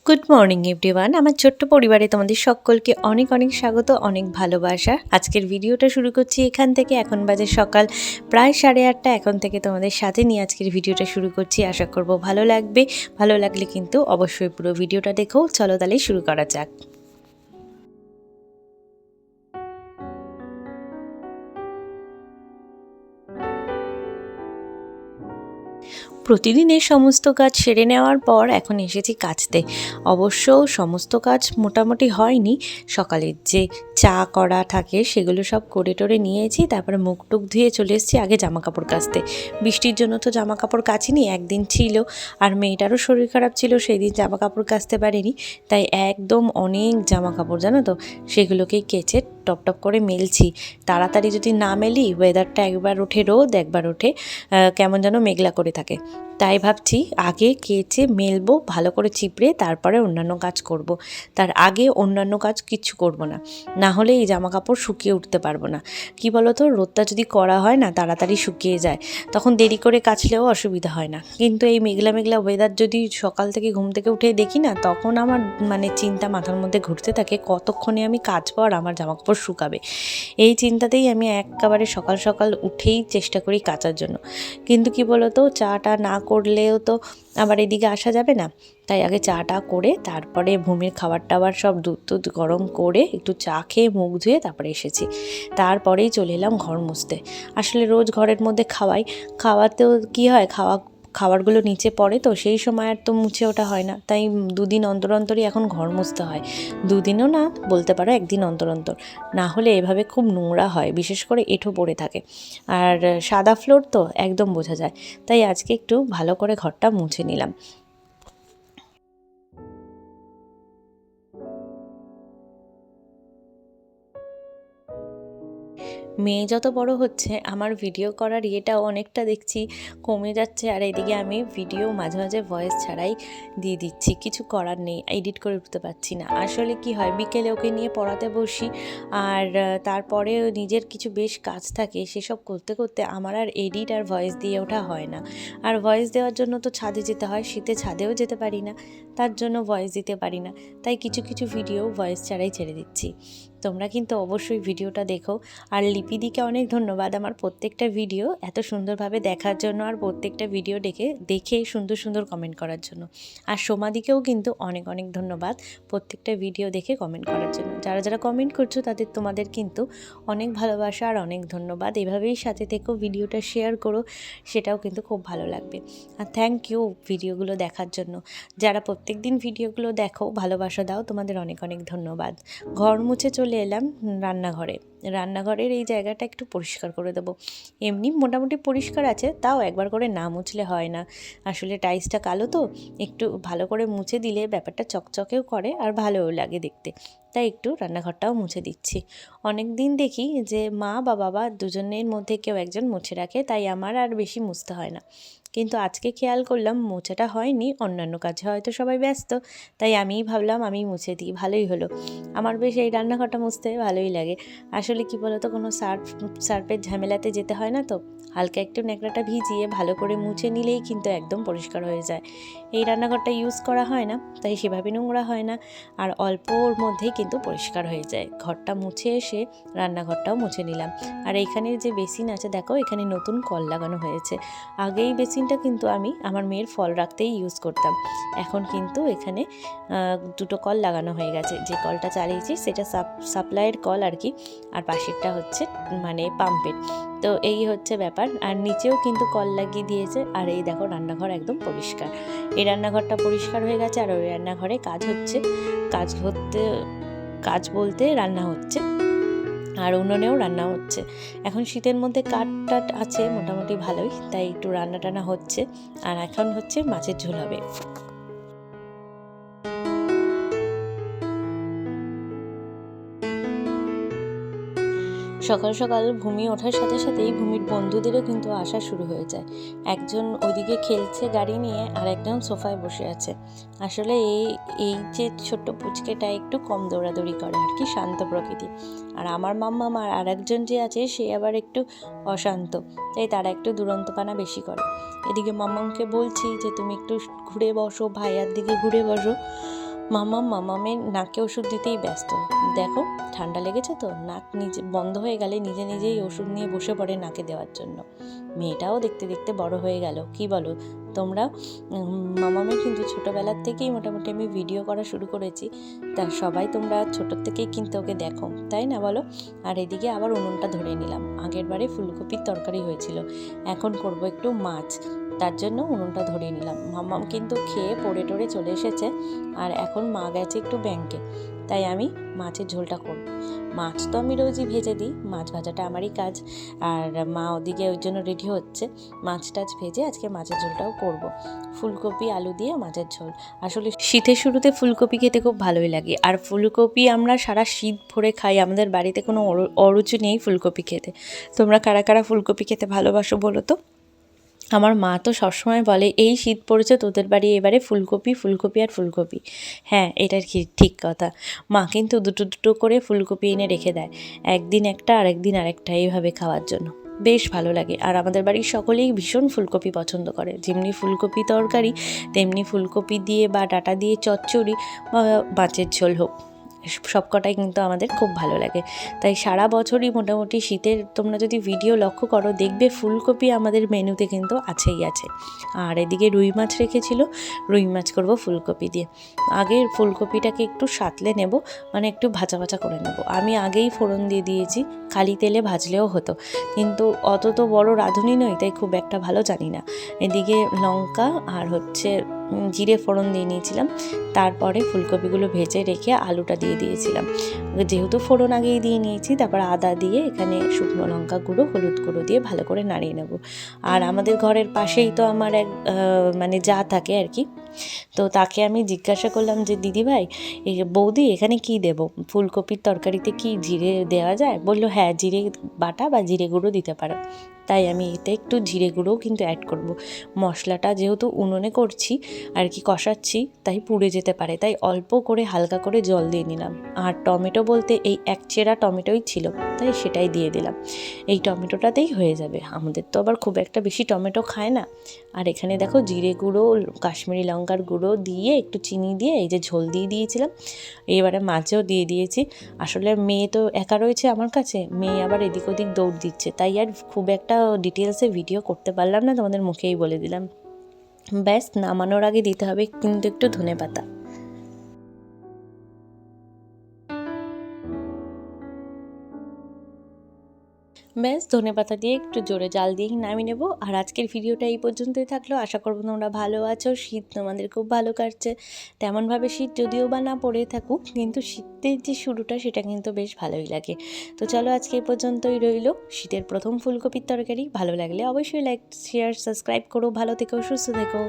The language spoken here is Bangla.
Good morning everyone. আমার ছোট্ট পরিবারে তোমাদের সকলকে অনেক অনেক স্বাগত, অনেক ভালোবাসা। আজকের ভিডিওটা শুরু করছি এখান থেকে। এখন বাজে সকাল প্রায় 8:30। এখন থেকে তোমাদের সাথে নিয়ে আজকের ভিডিওটা শুরু করছি। আশা করব ভালো লাগবে। ভালো লাগলে কিন্তু অবশ্যই পুরো ভিডিওটা দেখো। চলো তাহলে শুরু করা যাক। প্রতিদিনের সমস্ত কাজ সেরে নেওয়ার পর এখন এসেছি কাচতে। অবশ্য সমস্ত কাজ মোটামুটি হয়নি। সকালের যে চা করা থাকে সেগুলো সব করে টোরে নিয়েছি। তারপরে মুখ টুক ধুয়ে চলে এসেছি আগে জামা কাপড় কাচতে। বৃষ্টির জন্য তো জামা কাপড় কাচিনি, একদিন ছিল আর মেয়েটারও শরীর খারাপ ছিল, সেই দিন জামা কাপড় কাচতে পারিনি। তাই একদম অনেক জামা কাপড় জানো তো, সেগুলোকেই কেচে টপ টপ করে মেলছি। তাড়াতাড়ি যদি না মেলি ওয়েদারটা একবার ওঠে রোদ, একবার ওঠে কেমন যেন মেঘলা করে থাকে। তাই ভাবছি আগে কেচে মেলবো ভালো করে চিপড়ে, তারপরে অন্যান্য কাজ করব। তার আগে অন্যান্য কাজ কিচ্ছু করব না, না হলে এই জামা কাপড় শুকিয়ে উঠতে পারবো না। কি বলো তো, রোদটা যদি করা হয় না তাড়াতাড়ি শুকিয়ে যায়, তখন দেরি করে কাচলেও অসুবিধা হয় না। কিন্তু এই মেঘলা মেঘলা ওয়েদার যদি সকাল থেকে ঘুম থেকে উঠে দেখি না, তখন আমার চিন্তা মাথার মধ্যে ঘুরতে থাকে কতক্ষণে আমি কাচবো আর আমার জামা কাপড় শুকাবে। এই চিন্তাতেই আমি একেবারে সকাল সকাল উঠেই চেষ্টা করি কাচার জন্য। কিন্তু কি বলো তো, চাটা না করলেও তো আবার এদিকে আসা যাবে না। তাই আগে চাটা করে তারপরে ভূমির খাবার টাবার সব দুধ টুধ গরম করে একটু চা খেয়ে মুখ ধুয়ে তারপরে এসেছি। তারপরেই চলে এলাম ঘর মুছতে। আসলে রোজ ঘরের মধ্যে খাওয়াতেও কি হয়, খাবারগুলো নিচে পড়ে, তো সেই সময় আর তো মুছে ওঠা হয় না। তাই দুদিন অন্তর অন্তরই এখন ঘর মুছতে হয়। দুদিনও না, বলতে পারো একদিন অন্তর অন্তর। না হলে এভাবে খুব নোংরা হয়, বিশেষ করে এঁঠো পড়ে থাকে। আর সাদা ফ্লোর তো একদম বোঝা যায়। তাই আজকে একটু ভালো করে ঘরটা মুছে নিলাম। মেয়ে যত বড় হচ্ছে আমার ভিডিও করার ইয়েটাও অনেকটা দেখছি কমে যাচ্ছে। আর এদিকে আমি ভিডিও মাঝে মাঝে ভয়েস ছাড়াই দিয়ে দিচ্ছি, কিছু করার নেই, এডিট করে উঠতে পারছি না। আসলে কি হয়, বিকেলে ওকে নিয়ে পড়াতে বসি আর তারপরে নিজের কিছু বেশ কাজ থাকে, সেসব করতে করতে আমার আর এডিট আর ভয়েস দিয়ে ওঠা হয় না। আর ভয়েস দেওয়ার জন্য তো ছাদে যেতে হয়, শীতে ছাদেও যেতে পারি না, তার জন্য ভয়েস দিতে পারি না। তাই কিছু কিছু ভিডিও ভয়েস ছাড়াই ছেড়ে দিচ্ছি। তোমরা কিন্তু অবশ্যই ভিডিওটা দেখো। আর লিপিদিকে অনেক ধন্যবাদ আমার প্রত্যেকটা ভিডিও এত সুন্দরভাবে দেখার জন্য, আর প্রত্যেকটা ভিডিও দেখে সুন্দর সুন্দর কমেন্ট করার জন্য। আর সোমাদিকেও কিন্তু অনেক অনেক ধন্যবাদ প্রত্যেকটা ভিডিও দেখে কমেন্ট করার জন্য। যারা যারা কমেন্ট করছো তোমাদের কিন্তু অনেক ভালোবাসা আর অনেক ধন্যবাদ। এভাবেই সাথে থেকেও ভিডিওটা শেয়ার করো, সেটাও কিন্তু খুব ভালো লাগবে। আর থ্যাংক ইউ ভিডিওগুলো দেখার জন্য। যারা প্রত্যেক দিন ভিডিওগুলো দেখো, ভালোবাসা দাও, তোমাদের অনেক অনেক ধন্যবাদ। ঘর মুছে চলে এলাম রান্নাঘরের এই জায়গাটা একটু পরিষ্কার করে দেবো। এমনি মোটামুটি পরিষ্কার আছে, তাও একবার করে না মুছলে হয় না। আসলে টাইলসটা কালো তো, একটু ভালো করে মুছে দিলে ব্যাপারটা চকচকেও করে আর ভালোও লাগে দেখতে। তাই একটু রান্নাঘরটাও মুছে দিচ্ছি। অনেক দিন দেখি যে মা বা বাবা দুজনের মধ্যে কেউ একজন মুছে রাখে, তাই আমার আর বেশি মুছতে হয় না। কিন্তু আজকে খেয়াল করলাম মোছাটা হয়নি, অন্যান্য কাজে হয়তো সবাই ব্যস্ত, তাই আমিই ভাবলাম আমি মুছে দিই, ভালোই হলো। আমার বেশ এই রান্নাঘরটা মুছতে ভালোই লাগে। আসলে কি বলতো, কোনো সার্ফের ঝামেলাতে যেতে হয় না, তো হালকা একটু ন্যাকড়াটা ভিজিয়ে ভালো করে মুছে নিলেই কিন্তু একদম পরিষ্কার হয়ে যায়। এই রান্নাঘরটা ইউজ করা হয় না, তাই সেভাবে নোংরা হয় না, আর অল্পর মধ্যেই কিন্তু পরিষ্কার হয়ে যায়। ঘরটা মুছে এসে রান্নাঘরটাও মুছে নিলাম। আর এইখানের যে বেসিন আছে দেখো, এখানে নতুন কল লাগানো হয়েছে। আগে এই বেসিনটা কিন্তু আমি আমার মেয়ের ফল রাখতেই ইউজ করতাম। এখন কিন্তু এখানে দুটো কল লাগানো হয়ে গেছে। যে কলটা চালিয়েছি সেটা সাপ্লাইয়ের কল আর কি, আর পাশেরটা হচ্ছে পাম্পের। তো এই হচ্ছে ব্যাপার। আর নিচেও কিন্তু কল লাগিয়ে দিয়েছে। আর এই দেখো রান্নাঘর একদম পরিষ্কার। এই রান্নাঘরটা পরিষ্কার হয়ে গেছে, আর ওই রান্নাঘরে কাজ বলতে রান্না হচ্ছে, আর উনুনেও রান্না হচ্ছে। এখন শীতের মধ্যে কাঠ টাট আছে মোটামুটি ভালোই, তাই একটু রান্না টান্না হচ্ছে। আর এখন হচ্ছে মাছের ঝোল হবে। সকাল সকাল ভূমি ওঠার সাথে সাথেই ভূমির বন্ধুদেরও কিন্তু আসা শুরু হয়ে যায়। একজন ওইদিকে খেলছে গাড়ি নিয়ে, আর একজন সোফায় বসে আছে। আসলে এই যে ছোট্ট পুচকেটা একটু কম দৌড়াদৌড়ি করে আর কি, শান্ত প্রকৃতি। আর আমার মাম্মাম আর একজন যে আছে সে আবার একটু অশান্ত, তাই তারা একটু দুরন্তপানা বেশি করে। এদিকে মাম্মামকে বলছি যে তুমি একটু ঘুরে বসো, ভাইয়ার দিকে ঘুরে বসো। মামামের নাকে ওষুধ দিতেই ব্যস্ত। দেখো ঠান্ডা লেগেছে তো, নাক নিজে বন্ধ হয়ে গেলে নিজে নিজেই ওষুধ নিয়ে বসে পড়ে নাকে দেওয়ার জন্য। মেয়েটাও দেখতে দেখতে বড় হয়ে গেল, কি বলো তোমরা? মামামের কিন্তু ছোটোবেলার থেকেই মোটামুটি আমি ভিডিও করা শুরু করেছি, তা সবাই তোমরা ছোটোর থেকেই কিন্তু ওকে দেখো, তাই না বলো? আর এদিকে আবার উনুনটা ধরে নিলাম। আগের বারে ফুলকপির তরকারি হয়েছিল, এখন করব একটু মাছ, তার জন্য উনুনটা ধরিয়ে নিলাম। মাম্মাম কিন্তু খেয়ে পড়ে টড়ে চলে এসেছে, আর এখন মা গেছে একটু ব্যাংকে, তাই আমি মাছের ঝোলটা করব। মাছ তো আমি রোজই ভেজে দিই, মাছ ভাজাটা আমারই কাজ, আর মা ওদিকে ওই জন্য রেডি হচ্ছে। মাছ টাছ ভেজে আজকে মাছের ঝোলটাও করব। ফুলকপি আলু দিয়ে মাছের ঝোল। আসলে শীতের শুরুতে ফুলকপি খেতে খুব ভালোই লাগে, আর ফুলকপি আমরা সারা শীত ভরে খাই, আমাদের বাড়িতে কোনো অরুচি নেই ফুলকপি খেতে। তোমরা কারা কারা ফুলকপি খেতে ভালোবাসো বলো তো? আমার মা তো সবসময় বলে, এই শীত পড়েছে তোদের বাড়ি এবারে ফুলকপি ফুলকপি আর ফুলকপি। হ্যাঁ, এটা ঠিক কথা। মা কিন্তু দুটো দুটো করে ফুলকপি এনে রেখে দেয়, একদিন একটা আর একদিন আরেকটা, এইভাবে খাওয়ার জন্য বেশ ভালো লাগে। আর আমাদের বাড়ির সকলেই ভীষণ ফুলকপি পছন্দ করে, যেমনি ফুলকপি তরকারি তেমনি ফুলকপি দিয়ে বা ডাঁটা দিয়ে চচ্চড়ি বা মাছের ঝোল হোক, সবকটাই কিন্তু আমাদের খুব ভালো লাগে। তাই সারা বছরই মোটামুটি শীতের তোমরা যদি ভিডিও লক্ষ্য করো দেখবে ফুলকপি আমাদের মেনুতে কিন্তু আছেই আছে। আর এদিকে রুই মাছ রেখেছিল, রুই মাছ করব ফুলকপি দিয়ে। আগে ফুলকপিটাকে একটু সাঁতলে নেব, মানে একটু ভাজা ভাজা করে নেব। আমি আগেই ফোড়ন দিয়ে দিয়েছি, খালি তেলে ভাজলেও হতো, কিন্তু অত তো বড় রাঁধুনি নই, তাই খুব একটা ভালো জানি না। এদিকে লঙ্কা আর জিরে ফোড়ন দিয়ে নিয়েছিলাম, তারপরে ফুলকপিগুলো ভেজে রেখে আলুটা দিয়ে দিয়েছিলাম। যেহেতু ফোড়ন আগেই দিয়ে নিয়েছি, তারপর আদা দিয়ে এখানে শুকনো লঙ্কা গুঁড়ো হলুদ গুঁড়ো দিয়ে ভালো করে নাড়িয়ে নেব। আর আমাদের ঘরের পাশেই তো আমার এক মানে যা থাকে আর কি, তো তাকে আমি জিজ্ঞাসা করলাম যে দিদিভাই, বৌদি এখানে কি দেব, ফুলকপির তরকারিতে কি জিরে দেওয়া যায়? বললো হ্যাঁ, জিরে বাটা বা জিরে গুঁড়ো দিতে পারো। তাই আমি এতে একটু জিরে গুঁড়োও কিন্তু অ্যাড করব। মশলাটা যেহেতু উনুনে করছি আর কি, কষাচ্ছি, তাই পুড়ে যেতে পারে, তাই অল্প করে হালকা করে জল দিয়ে নিলাম। আর টমেটো বলতে এই এক চেরা টমেটোই ছিল, তাই সেটাই দিয়ে দিলাম। এই টমেটোটাতেই হয়ে যাবে, আমাদের তো আবার খুব একটা বেশি টমেটো খায় না। আর এখানে দেখো জিরে গুঁড়ো, কাশ্মীরি লঙ্কার গুঁড়ো দিয়ে একটু চিনি দিয়ে এই যে ঝোল দিয়ে দিয়েছিলাম, এবারে মাছও দিয়ে দিয়েছি। আসলে মেয়ে তো একা রয়েছে আমার কাছে, মেয়ে আবার এদিক ওদিক দৌড় দিচ্ছে, তাই আর খুব একটা ডিটেলসে ভিডিও করতে পারলাম না, তোমাদের মুখেই বলে দিলাম। ব্যাস, নামানোর আগে দিতে হবে কিন্তু একটু ধনেপাতা। ব্যাস, ধনেপাতা দিয়ে একটু জোরে জাল দিয়েই নামিয়ে নেব। আর আজকের ভিডিওটা এই পর্যন্তই থাকলো, আশা করবো তোমরা ভালো আছো। শীত তোমাদের খুব ভালো কাটছে, তেমনভাবে শীত যদিও বা না পড়ে থাকুক, কিন্তু শীতের যে শুরুটা সেটা কিন্তু বেশ ভালোই লাগে। তো চলো আজকে এই পর্যন্তই রইলো, শীতের প্রথম ফুলকপির তরকারি। ভালো লাগলে অবশ্যই লাইক শেয়ার সাবস্ক্রাইব করো। ভালো থেকো, সুস্থ থেকো।